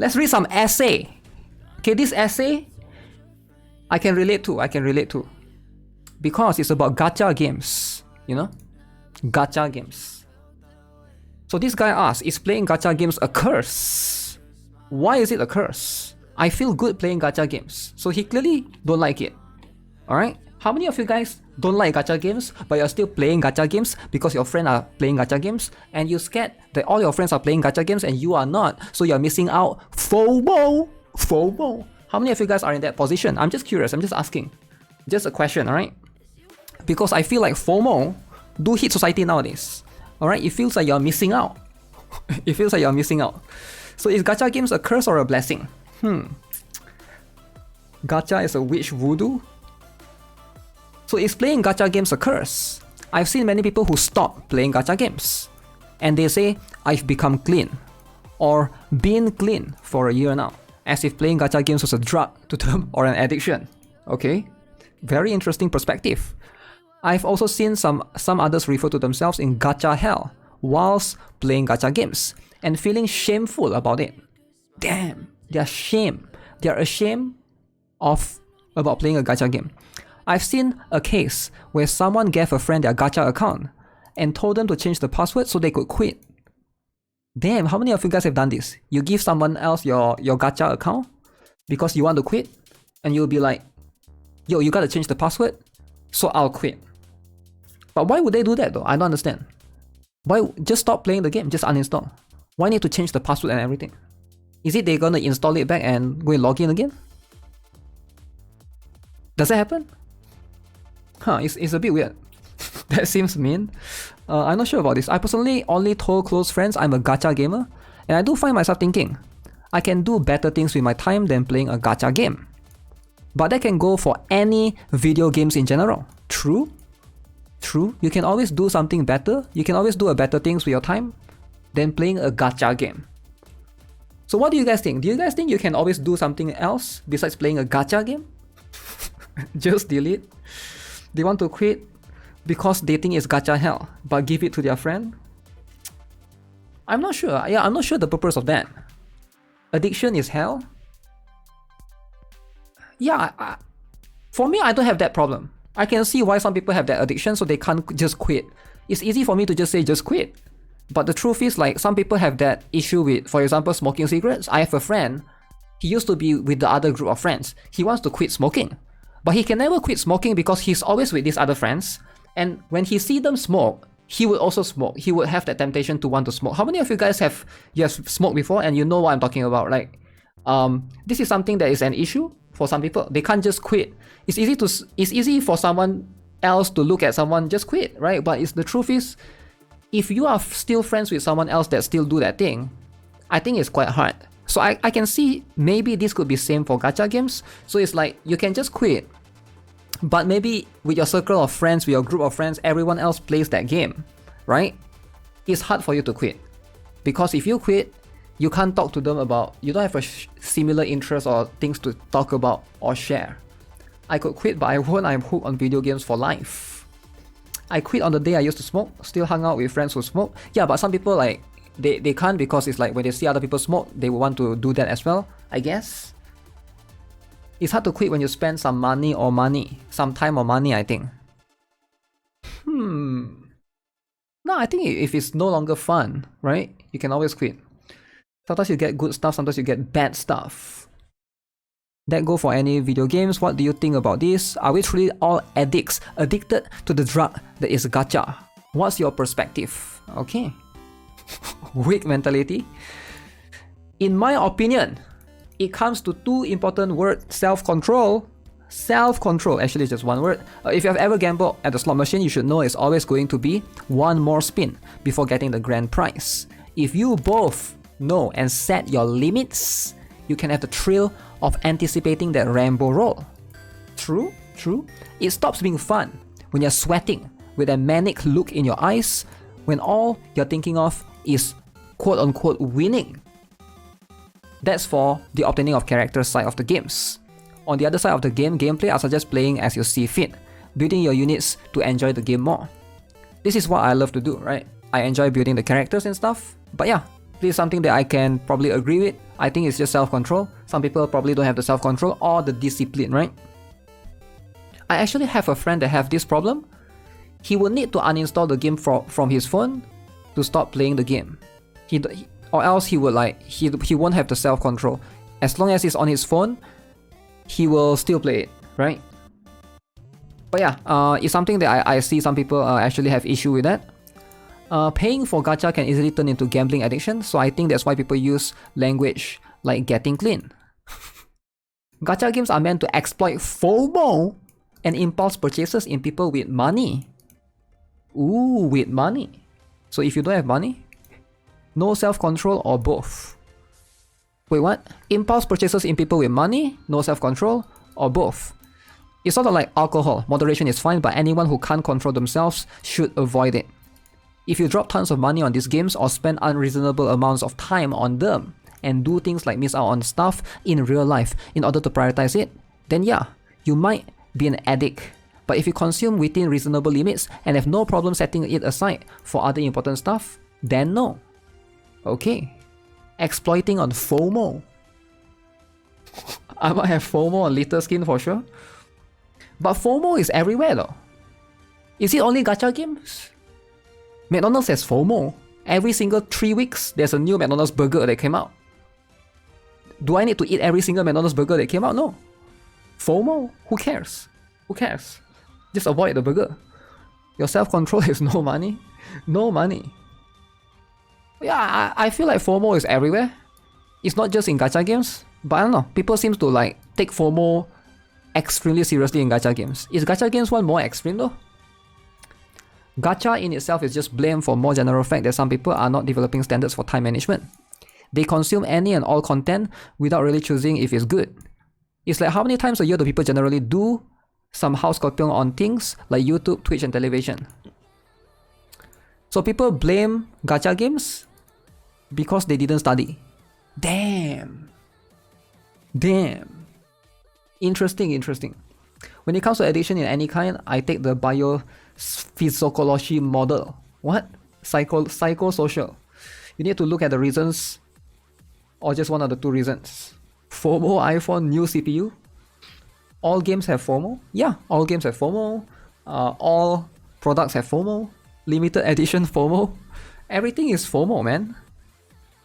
Let's read some essay. Okay, this essay I can relate to. Because it's about gacha games, you know? Gacha games. So this guy asks, is playing gacha games a curse? Why is it a curse? I feel good playing gacha games. So he clearly don't like it. Alright? How many of you guys don't like gacha games, but you're still playing gacha games because your friends are playing gacha games, and you're scared that all your friends are playing gacha games and you are not, so you're missing out? FOMO! FOMO! How many of you guys are in that position? I'm just curious, I'm just asking. Just a question, alright? Because I feel like FOMO do hit society nowadays. Alright? It feels like you're missing out. It feels like you're missing out. So is gacha games a curse or a blessing? Gacha is a witch voodoo? So is playing gacha games a curse? I've seen many people who stop playing gacha games and they say, I've become clean or been clean for a year now, as if playing gacha games was a drug to them or an addiction. Okay, very interesting perspective. I've also seen some others refer to themselves in gacha hell whilst playing gacha games and feeling shameful about it. Damn, they're ashamed about playing a gacha game. I've seen a case where someone gave a friend their gacha account and told them to change the password so they could quit. Damn, how many of you guys have done this? You give someone else your gacha account because you want to quit, and you'll be like, yo, you gotta change the password, so I'll quit. But why would they do that though? I don't understand. Why just stop playing the game, just uninstall? Why need to change the password and everything? Is it they're gonna install it back and go and log in again? Does that happen? It's a bit weird. That seems mean. I'm not sure about this. I personally only told close friends I'm a gacha gamer, and I do find myself thinking, I can do better things with my time than playing a gacha game. But that can go for any video games in general. True. You can always do something better. You can always do a better things with your time than playing a gacha game. So what do you guys think? Do you guys think you can always do something else besides playing a gacha game? Just delete? They want to quit because they think it's gacha hell, but give it to their friend? I'm not sure. I'm not sure the purpose of that. Addiction is hell? For me, I don't have that problem. I can see why some people have that addiction, so they can't just quit. It's easy for me to just say, just quit. But the truth is, like, some people have that issue with, for example, smoking cigarettes. I have a friend, he used to be with the other group of friends. He wants to quit smoking. But he can never quit smoking because he's always with these other friends. And when he see them smoke, he would also smoke. He would have that temptation to want to smoke. How many of you guys have smoked before and you know what I'm talking about? Like, this is something that is an issue for some people. They can't just quit. It's easy for someone else to look at someone just quit, right? But the truth is, if you are still friends with someone else that still do that thing, I think it's quite hard. So I can see maybe this could be same for gacha games. So it's like you can just quit, but maybe with your circle of friends, with your group of friends, everyone else plays that game, right? It's hard for you to quit. Because if you quit, you can't talk to them about, you don't have a similar interest or things to talk about or share. I could quit, but I won't. I'm hooked on video games for life. I quit on the day I used to smoke, still hung out with friends who smoke. Yeah, but some people like, they can't because it's like when they see other people smoke, they will want to do that as well, I guess. It's hard to quit when you spend some some time or money, I think. No, I think if it's no longer fun, right? You can always quit. Sometimes you get good stuff, sometimes you get bad stuff. That go for any video games. What do you think about this? Are we truly all addicted to the drug that is gacha? What's your perspective? Okay. Weak mentality. In my opinion, it comes to two important words: self-control. Self-control, actually just one word. If you have ever gambled at the slot machine, you should know it's always going to be one more spin before getting the grand prize. If you both know and set your limits, you can have the thrill of anticipating that rainbow roll. True. It stops being fun when you're sweating with a manic look in your eyes, when all you're thinking of is quote-unquote winning. That's for the obtaining of character side of the games. On the other side of the gameplay, I suggest playing as you see fit, building your units to enjoy the game more. This is what I love to do, right? I enjoy building the characters and stuff, but yeah, This is something that I can probably agree with. I think it's just self-control. Some people probably don't have the self-control or the discipline, right? I actually have a friend that have this problem. He will need to uninstall the game from his phone to stop playing the game. Or else he will he won't have the self-control. As long as it's on his phone, he will still play it, right? But yeah, it's something that I see some people actually have issue with that. Paying for gacha can easily turn into gambling addiction, so I think that's why people use language like getting clean. Gacha games are meant to exploit FOMO and impulse purchases in people with money. Ooh, with money. So if you don't have money, no self-control or both. Wait, what? Impulse purchases in people with money, no self-control, or both? It's sort of like alcohol. Moderation is fine, but anyone who can't control themselves should avoid it. If you drop tons of money on these games or spend unreasonable amounts of time on them and do things like miss out on stuff in real life in order to prioritize it, then yeah, you might be an addict. But if you consume within reasonable limits and have no problem setting it aside for other important stuff, then no. Okay. Exploiting on FOMO. I might have FOMO on Little Skin for sure. But FOMO is everywhere though. Is it only gacha games? McDonald's has FOMO. Every single 3 weeks, there's a new McDonald's burger that came out. Do I need to eat every single McDonald's burger that came out? No. FOMO? Who cares? Who cares? Just avoid the burger. Your self-control is no money. No money. Yeah, I feel like FOMO is everywhere. It's not just in gacha games. But I don't know. People seem to like take FOMO extremely seriously in gacha games. Is gacha games one more extreme though? Gacha in itself is just blamed for more general fact that some people are not developing standards for time management. They consume any and all content without really choosing if it's good. It's like how many times a year do people generally do some house copying on things like YouTube, Twitch, and television? So people blame gacha games because they didn't study. Damn. Interesting. When it comes to addiction in any kind, I take the biophysiology model. What? Psychosocial. You need to look at the reasons or just one of the two reasons. FOMO, iPhone, new CPU. All games have FOMO. Yeah, all games have FOMO. All products have FOMO. Limited edition FOMO. Everything is FOMO, man.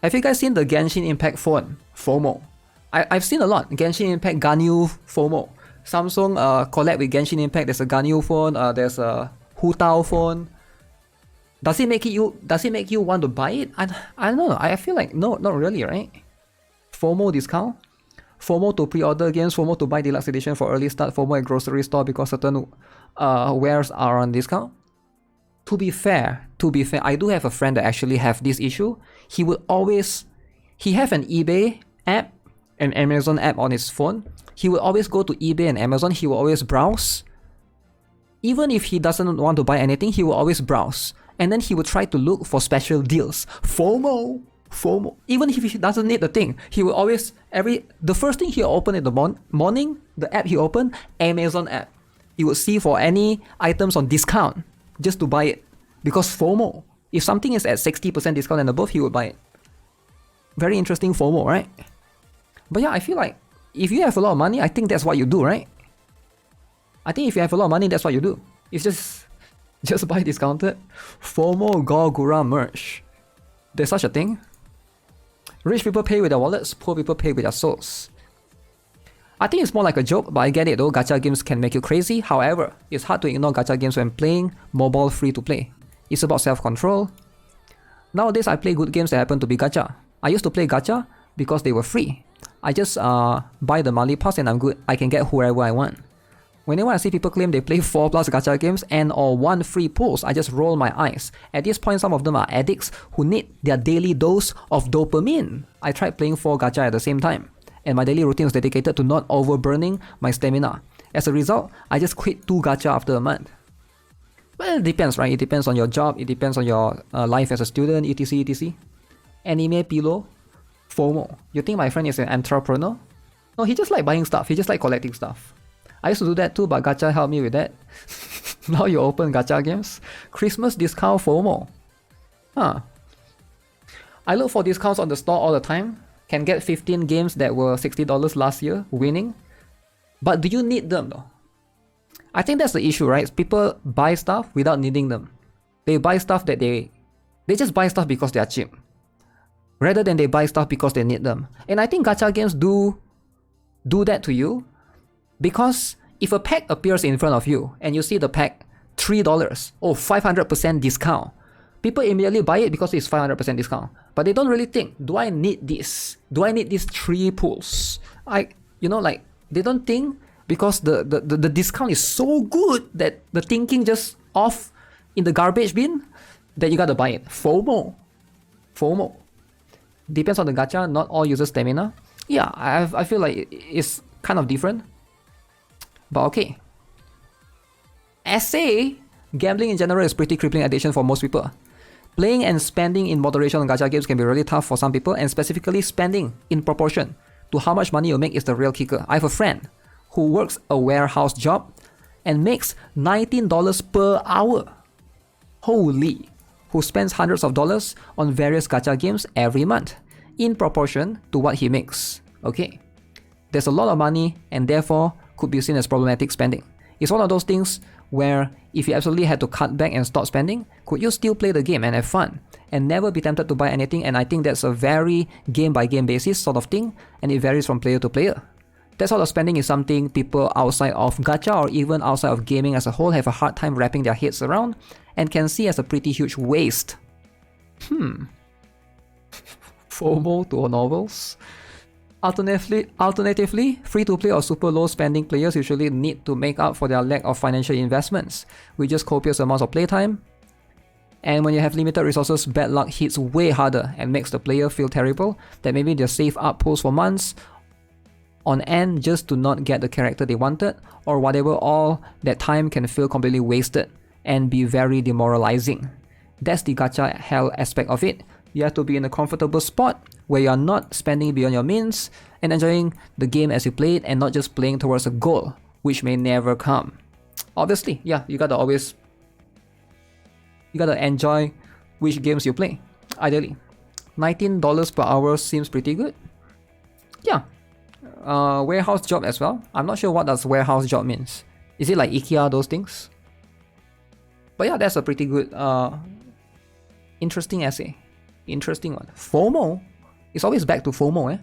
Have you guys seen the Genshin Impact phone? FOMO. I've seen a lot. Genshin Impact Ganyu FOMO. Samsung collab with Genshin Impact. There's a Ganyu phone. There's a Hutao phone. Does it make you want to buy it? I don't know. I feel like no, not really, right? FOMO discount. FOMO to pre-order games. FOMO to buy deluxe edition for early start. FOMO at grocery store because certain wares are on discount. To be fair, I do have a friend that actually have this issue. He have an eBay app, an Amazon app on his phone. He will always go to eBay and Amazon. He will always browse. Even if he doesn't want to buy anything, he will always browse. And then he will try to look for special deals. FOMO. Even if he doesn't need the thing, he will always, the first thing he open in the morning, the app he open, Amazon app. He will see for any items on discount just to buy it. Because FOMO. If something is at 60% discount and above, he will buy it. Very interesting FOMO, right? But yeah, I feel like if you have a lot of money, I think that's what you do, right? I think if you have a lot of money, that's what you do. It's just buy discounted. FOMO Gogura merch. There's such a thing. Rich people pay with their wallets, poor people pay with their souls. I think it's more like a joke, but I get it though. Gacha games can make you crazy. However, it's hard to ignore gacha games when playing mobile free to play. It's about self-control. Nowadays, I play good games that happen to be gacha. I used to play gacha because they were free. I just buy the monthly pass and I'm good. I can get whoever I want. Whenever I see people claim they play 4+ gacha games and or 1 free pulls, I just roll my eyes. At this point, some of them are addicts who need their daily dose of dopamine. I tried playing 4 gacha at the same time, and my daily routine was dedicated to not overburning my stamina. As a result, I just quit 2 gacha after a month. Well, it depends, right? It depends on your job, it depends on your life as a student, etc. Anime pillow, FOMO. You think my friend is an entrepreneur? No, he just like buying stuff, he just like collecting stuff. I used to do that too, but gacha helped me with that. Now you open gacha games. Christmas discount FOMO. Huh. I look for discounts on the store all the time. Can get 15 games that were $60 last year, winning. But do you need them though? I think that's the issue, right? People buy stuff without needing them. They buy stuff that they just buy stuff because they are cheap, rather than they buy stuff because they need them. And I think gacha games do that to you, because if a pack appears in front of you and you see the pack $3 or 500% discount, people immediately buy it because it's 500% discount. But they don't really think, do I need this? Do I need these 3 pulls? They don't think, because the discount is so good that the thinking just off in the garbage bin, that you gotta buy it. FOMO. Depends on the gacha, not all uses stamina. Yeah, I feel like it's kind of different. But okay. Essay, gambling in general is pretty crippling addiction for most people. Playing and spending in moderation on gacha games can be really tough for some people, and specifically spending in proportion to how much money you make is the real kicker. I have a friend who works a warehouse job and makes $19 per hour. Holy! Who spends hundreds of dollars on various gacha games every month, in proportion to what he makes. Okay. There's a lot of money and therefore could be seen as problematic spending. It's one of those things where if you absolutely had to cut back and stop spending, could you still play the game and have fun and never be tempted to buy anything? And I think that's a very game by game basis sort of thing, and it varies from player to player. That sort of spending is something people outside of gacha or even outside of gaming as a whole have a hard time wrapping their heads around and can see as a pretty huge waste. FOMO to novels. Alternatively, free-to-play or super low spending players usually need to make up for their lack of financial investments with just copious amounts of playtime. And when you have limited resources, bad luck hits way harder and makes the player feel terrible that maybe they save up pulls for months on end just to not get the character they wanted, or whatever. All that time can feel completely wasted and be very demoralizing. That's the gacha hell aspect of it. You have to be in a comfortable spot where you are not spending beyond your means and enjoying the game as you play it, and not just playing towards a goal, which may never come. Obviously, yeah, you gotta enjoy which games you play, ideally. $19 per hour seems pretty good. Yeah. Warehouse job as well. I'm not sure what does warehouse job means. Is it like IKEA, those things? But yeah, that's a pretty good, interesting essay. Interesting one. FOMO? It's always back to FOMO, eh?